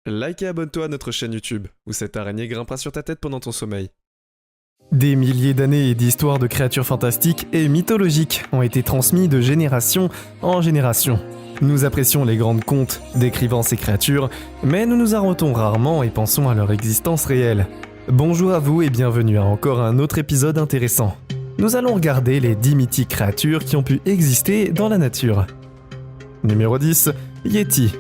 Like et abonne-toi à notre chaîne YouTube, où cette araignée grimpera sur ta tête pendant ton sommeil. Des milliers d'années et d'histoires de créatures fantastiques et mythologiques ont été transmis de génération en génération. Nous apprécions les grands contes décrivant ces créatures, mais nous nous arrêtons rarement et pensons à leur existence réelle. Bonjour à vous et bienvenue à encore un autre épisode intéressant. Nous allons regarder les 10 mythiques créatures qui ont pu exister dans la nature. Numéro 10, Yeti.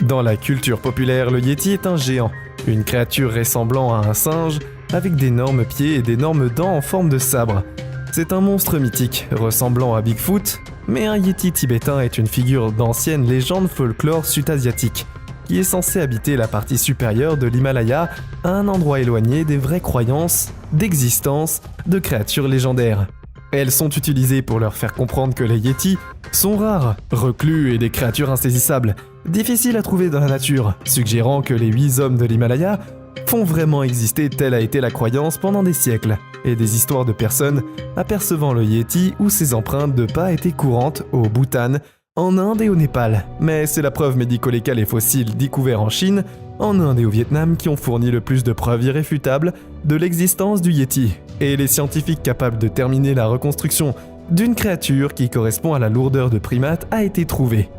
Dans la culture populaire, le Yeti est un géant, une créature ressemblant à un singe, avec d'énormes pieds et d'énormes dents en forme de sabre. C'est un monstre mythique, ressemblant à Bigfoot, mais un Yeti tibétain est une figure d'ancienne légende folklore sud-asiatique, qui est censé habiter la partie supérieure de l'Himalaya, à un endroit éloigné des vraies croyances d'existence de créatures légendaires. Elles sont utilisées pour leur faire comprendre que les Yetis sont rares, reclus et des créatures insaisissables, difficiles à trouver dans la nature, suggérant que les 8 hommes de l'Himalaya font vraiment exister telle a été la croyance pendant des siècles, et des histoires de personnes apercevant le Yeti ou ses empreintes de pas étaient courantes au Bhoutan, en Inde et au Népal, mais c'est la preuve médico-légale et fossiles découverts en Chine, en Inde et au Vietnam qui ont fourni le plus de preuves irréfutables de l'existence du Yeti, et les scientifiques capables de terminer la reconstruction d'une créature qui correspond à la lourdeur de primate a été trouvée.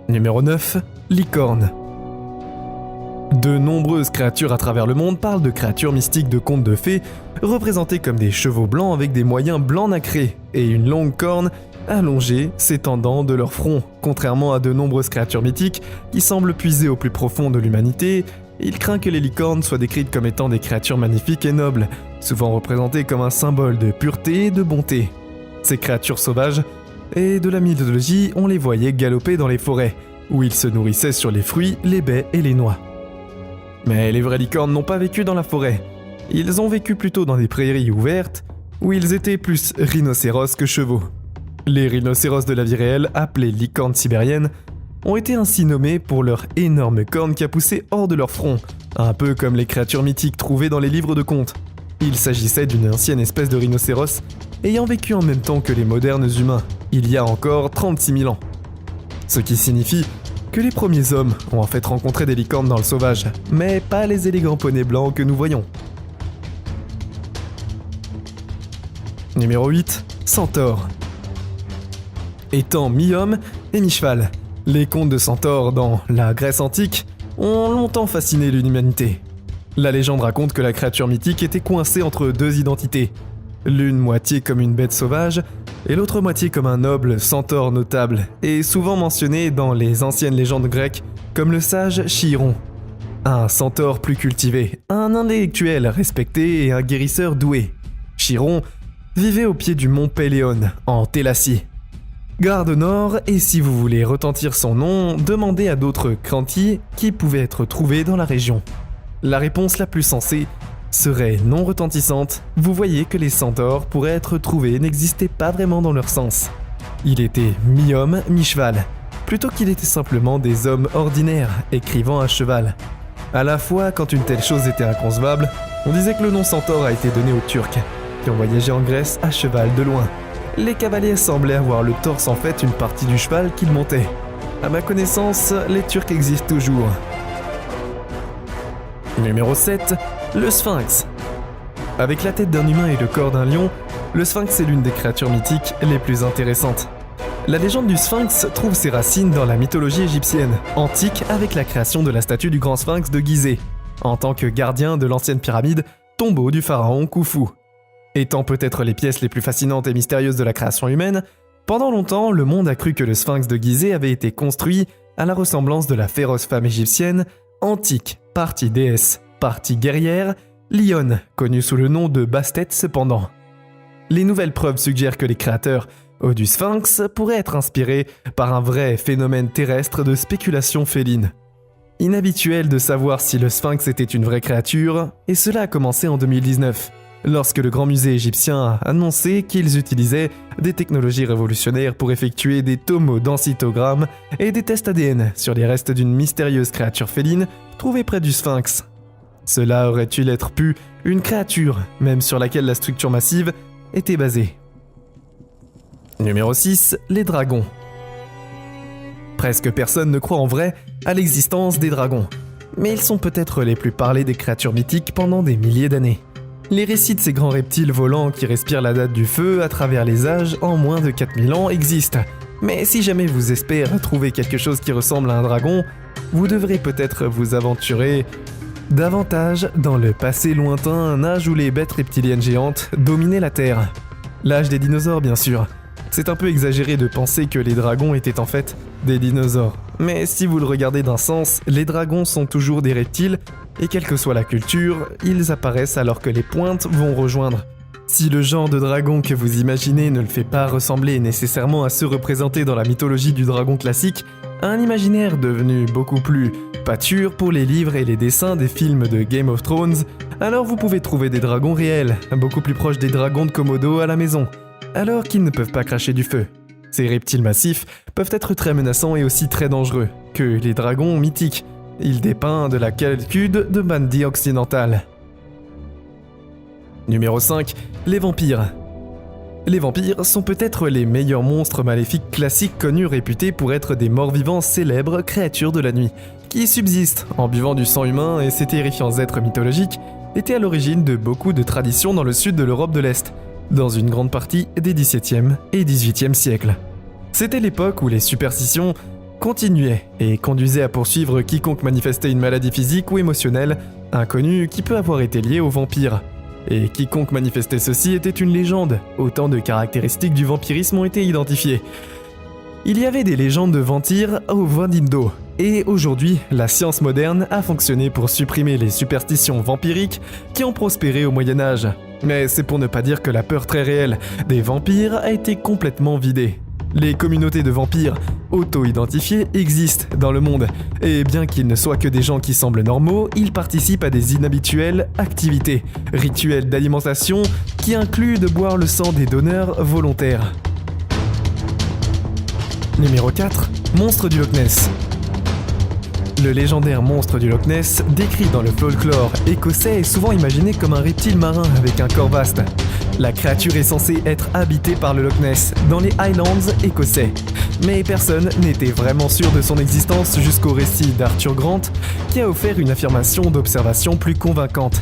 Numéro 9, licorne. De nombreuses créatures à travers le monde parlent de créatures mystiques de contes de fées, représentées comme des chevaux blancs avec des moyens blancs nacrés et une longue corne allongée s'étendant de leur front. Contrairement à de nombreuses créatures mythiques qui semblent puiser au plus profond de l'humanité, il craint que les licornes soient décrites comme étant des créatures magnifiques et nobles, souvent représentées comme un symbole de pureté et de bonté. Ces créatures sauvages et de la mythologie, on les voyait galoper dans les forêts, où ils se nourrissaient sur les fruits, les baies et les noix. Mais les vraies licornes n'ont pas vécu dans la forêt. Ils ont vécu plutôt dans des prairies ouvertes, où ils étaient plus rhinocéros que chevaux. Les rhinocéros de la vie réelle, appelés licornes sibériennes, ont été ainsi nommés pour leur énorme corne qui a poussé hors de leur front, un peu comme les créatures mythiques trouvées dans les livres de contes. Il s'agissait d'une ancienne espèce de rhinocéros ayant vécu en même temps que les modernes humains, il y a encore 36 000 ans. Ce qui signifie que les premiers hommes ont en fait rencontré des licornes dans le sauvage, mais pas les élégants poneys blancs que nous voyons. Numéro 8, Centaure. Étant mi-homme et mi-cheval, les contes de centaures dans la Grèce antique ont longtemps fasciné l'humanité. La légende raconte que la créature mythique était coincée entre deux identités, l'une moitié comme une bête sauvage et l'autre moitié comme un noble centaure notable, et souvent mentionné dans les anciennes légendes grecques comme le sage Chiron. Un centaure plus cultivé, un intellectuel respecté et un guérisseur doué. Chiron vivait au pied du mont Péléon, en Thélacie. Garde au nord, et si vous voulez retentir son nom, demandez à d'autres crantis qui pouvaient être trouvés dans la région. La réponse la plus sensée serait non retentissante. Vous voyez que les centaures pourraient être trouvés n'existaient pas vraiment dans leur sens. Il était mi-homme, mi-cheval, plutôt qu'il était simplement des hommes ordinaires, écrivant à cheval. À la fois, quand une telle chose était inconcevable, on disait que le nom centaure a été donné aux Turcs, qui ont voyagé en Grèce à cheval de loin. Les cavaliers semblaient avoir le torse en fait une partie du cheval qu'ils montaient. À ma connaissance, les Turcs existent toujours. Numéro 7, le Sphinx. Avec la tête d'un humain et le corps d'un lion, le Sphinx est l'une des créatures mythiques les plus intéressantes. La légende du Sphinx trouve ses racines dans la mythologie égyptienne, antique avec la création de la statue du grand Sphinx de Gizeh, en tant que gardien de l'ancienne pyramide, tombeau du pharaon Khufu. Étant peut-être les pièces les plus fascinantes et mystérieuses de la création humaine, pendant longtemps, le monde a cru que le Sphinx de Gizeh avait été construit à la ressemblance de la féroce femme égyptienne, antique, partie déesse, partie guerrière, lionne, connue sous le nom de Bastet cependant. Les nouvelles preuves suggèrent que les créateurs du Sphinx pourraient être inspirés par un vrai phénomène terrestre de spéculation féline. Inhabituel de savoir si le Sphinx était une vraie créature, et cela a commencé en 2019. Lorsque le Grand Musée égyptien a annoncé qu'ils utilisaient des technologies révolutionnaires pour effectuer des tomodensitogrammes et des tests ADN sur les restes d'une mystérieuse créature féline trouvée près du Sphinx. Cela aurait-il être pu une créature, même sur laquelle la structure massive était basée. Numéro 6, les dragons. Presque personne ne croit en vrai à l'existence des dragons. Mais ils sont peut-être les plus parlés des créatures mythiques pendant des milliers d'années. Les récits de ces grands reptiles volants qui respirent la date du feu à travers les âges en moins de 4000 ans existent. Mais si jamais vous espérez trouver quelque chose qui ressemble à un dragon, vous devrez peut-être vous aventurer davantage dans le passé lointain, un âge où les bêtes reptiliennes géantes dominaient la Terre. L'âge des dinosaures, bien sûr. C'est un peu exagéré de penser que les dragons étaient en fait des dinosaures. Mais si vous le regardez d'un sens, les dragons sont toujours des reptiles, et quelle que soit la culture, ils apparaissent alors que les pointes vont rejoindre. Si le genre de dragon que vous imaginez ne le fait pas ressembler nécessairement à ceux représentés dans la mythologie du dragon classique, un imaginaire devenu beaucoup plus pâture pour les livres et les dessins des films de Game of Thrones, alors vous pouvez trouver des dragons réels, beaucoup plus proches des dragons de Komodo à la maison, alors qu'ils ne peuvent pas cracher du feu. Ces reptiles massifs peuvent être très menaçants et aussi très dangereux que les dragons mythiques. Il dépeint de la calcude de Bandit occidental. Numéro 5. Les vampires. Les vampires sont peut-être les meilleurs monstres maléfiques classiques connus réputés pour être des morts-vivants célèbres créatures de la nuit, qui subsistent en buvant du sang humain, et ces terrifiants êtres mythologiques étaient à l'origine de beaucoup de traditions dans le sud de l'Europe de l'Est, dans une grande partie des XVIIe et XVIIIe siècles. C'était l'époque où les superstitions continuaient et conduisaient à poursuivre quiconque manifestait une maladie physique ou émotionnelle inconnue qui peut avoir été liée aux vampires. Et quiconque manifestait ceci était une légende, autant de caractéristiques du vampirisme ont été identifiées. Il y avait des légendes de vampires au Vandindo, et aujourd'hui, la science moderne a fonctionné pour supprimer les superstitions vampiriques qui ont prospéré au Moyen-Âge. Mais c'est pour ne pas dire que la peur très réelle des vampires a été complètement vidée. Les communautés de vampires auto-identifiés existent dans le monde, et bien qu'ils ne soient que des gens qui semblent normaux, ils participent à des inhabituelles activités, rituels d'alimentation qui incluent de boire le sang des donneurs volontaires. Numéro 4. Monstre du Loch Ness. Le légendaire monstre du Loch Ness, décrit dans le folklore écossais, est souvent imaginé comme un reptile marin avec un corps vaste. La créature est censée être habitée par le Loch Ness, dans les Highlands écossais. Mais personne n'était vraiment sûr de son existence jusqu'au récit d'Arthur Grant, qui a offert une affirmation d'observation plus convaincante.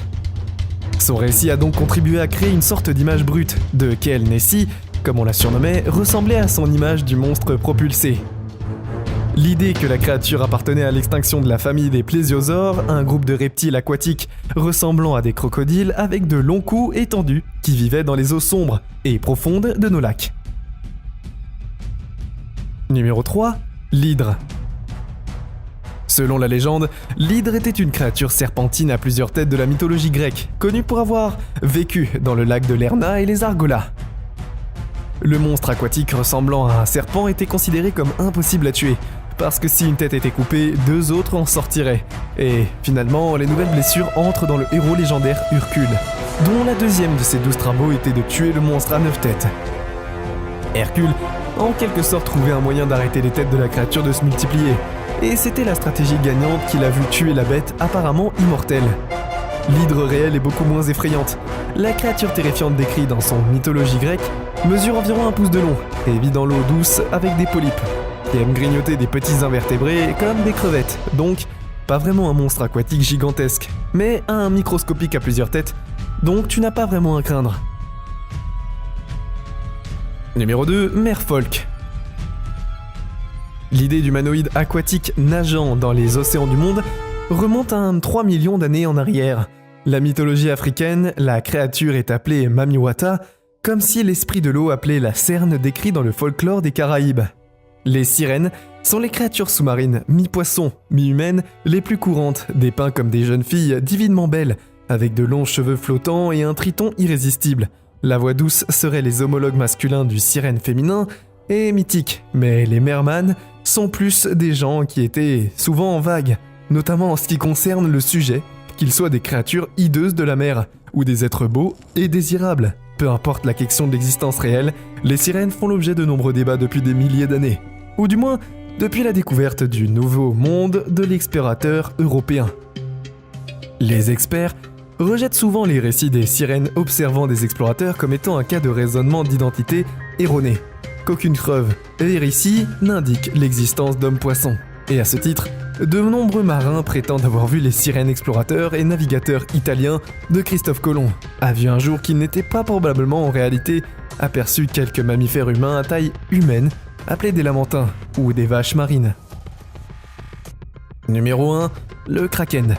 Son récit a donc contribué à créer une sorte d'image brute, de quelle Nessie, comme on la surnommait, ressemblait à son image du monstre propulsé. L'idée que la créature appartenait à l'extinction de la famille des plésiosaures, un groupe de reptiles aquatiques ressemblant à des crocodiles avec de longs coups étendus qui vivaient dans les eaux sombres et profondes de nos lacs. Numéro 3. L'hydre. Selon la légende, l'hydre était une créature serpentine à plusieurs têtes de la mythologie grecque, connue pour avoir vécu dans le lac de Lerna et les Argolas. Le monstre aquatique ressemblant à un serpent était considéré comme impossible à tuer, parce que si une tête était coupée, 2 autres en sortiraient. Et finalement, les nouvelles blessures entrent dans le héros légendaire Hercule, dont la deuxième de ses 12 travaux était de tuer le monstre à 9 têtes. Hercule a en quelque sorte trouvé un moyen d'arrêter les têtes de la créature de se multiplier, et c'était la stratégie gagnante qui l'a vu tuer la bête apparemment immortelle. L'hydre réelle est beaucoup moins effrayante. La créature terrifiante décrite dans son mythologie grecque mesure environ 1 pouce de long et vit dans l'eau douce avec des polypes, qui aiment grignoter des petits invertébrés comme des crevettes, donc pas vraiment un monstre aquatique gigantesque, mais un microscopique à plusieurs têtes, donc tu n'as pas vraiment à craindre. Numéro 2, Merfolk. L'idée d'humanoïde aquatique nageant dans les océans du monde remonte à 3 millions d'années en arrière. La mythologie africaine, la créature est appelée Mamiwata, comme si l'esprit de l'eau appelait la cerne décrit dans le folklore des Caraïbes. Les sirènes sont les créatures sous-marines, mi-poisson, mi-humaines, les plus courantes, dépeintes comme des jeunes filles divinement belles, avec de longs cheveux flottants et un triton irrésistible. La voix douce serait les homologues masculins du sirène féminin et mythique, mais les merman sont plus des gens qui étaient souvent en vague, notamment en ce qui concerne le sujet, qu'ils soient des créatures hideuses de la mer, ou des êtres beaux et désirables. Peu importe la question de l'existence réelle, les sirènes font l'objet de nombreux débats depuis des milliers d'années. Ou du moins, depuis la découverte du nouveau monde de l'explorateur européen. Les experts rejettent souvent les récits des sirènes observant des explorateurs comme étant un cas de raisonnement d'identité erroné. qu'aucune preuve véricie n'indique l'existence d'hommes-poissons. Et à ce titre, de nombreux marins prétendent avoir vu les sirènes explorateurs et navigateurs italiens de Christophe Colomb, a vu un jour qu'il n'était pas probablement en réalité aperçu quelques mammifères humains à taille humaine, appelés des lamantins ou des vaches marines. Numéro 1, le Kraken.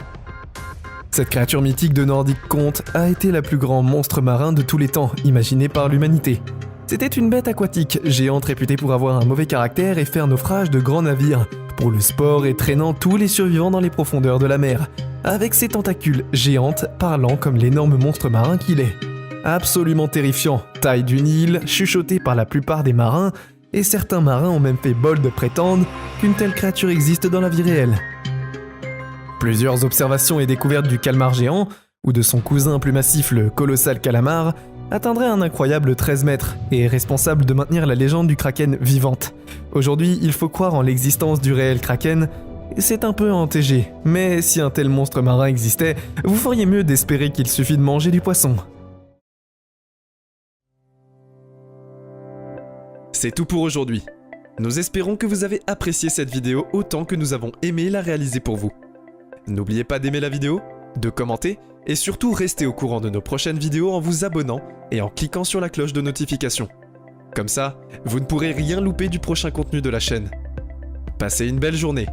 Cette créature mythique de nordique conte a été la plus grand monstre marin de tous les temps, imaginé par l'humanité. C'était une bête aquatique, géante réputée pour avoir un mauvais caractère et faire naufrage de grands navires, pour le sport et traînant tous les survivants dans les profondeurs de la mer, avec ses tentacules géantes parlant comme l'énorme monstre marin qu'il est. Absolument terrifiant, taille d'une île, chuchoté par la plupart des marins, et certains marins ont même fait bol de prétendre qu'une telle créature existe dans la vie réelle. Plusieurs observations et découvertes du calmar géant, ou de son cousin plus massif le colossal calamar, atteindraient un incroyable 13 mètres et est responsable de maintenir la légende du kraken vivante. Aujourd'hui, il faut croire en l'existence du réel kraken, et c'est un peu entégé, mais si un tel monstre marin existait, vous feriez mieux d'espérer qu'il suffit de manger du poisson. C'est tout pour aujourd'hui. Nous espérons que vous avez apprécié cette vidéo autant que nous avons aimé la réaliser pour vous. N'oubliez pas d'aimer la vidéo, de commenter et surtout restez au courant de nos prochaines vidéos en vous abonnant et en cliquant sur la cloche de notification. Comme ça, vous ne pourrez rien louper du prochain contenu de la chaîne. Passez une belle journée.